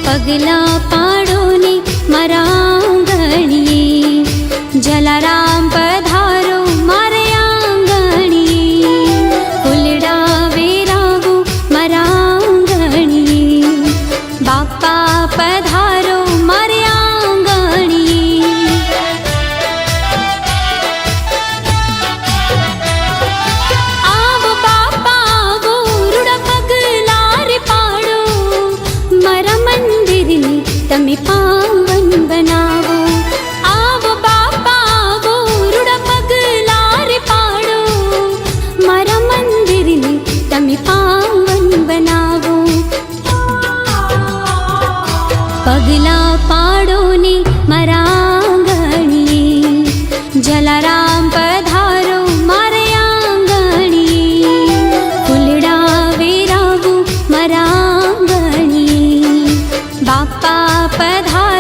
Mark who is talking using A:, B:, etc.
A: પગલા પાડો ને મારા આંગણીએ, જલારામ પધારો મારે આંગણીએ, ફૂલડા વેરાવો મારા આંગણીએ, બાપા પધારો મારે આંગણીએ. આવો બાપા આવો, રૂડા પગલા રે પાડો, મારા મંદિરને તમે પાવન બનાવો. આવો બાપા આવો, રૂડા પગલા રે પાડો, મારા મંદિરને તમે પાવન બનાવો. પગલા પાડો ને મારા આંગણીએ, જલારામ પધારો મારે આંગણીએ, ફૂલડા વેરાવો મારા આંગણીએ, બાપા પધારો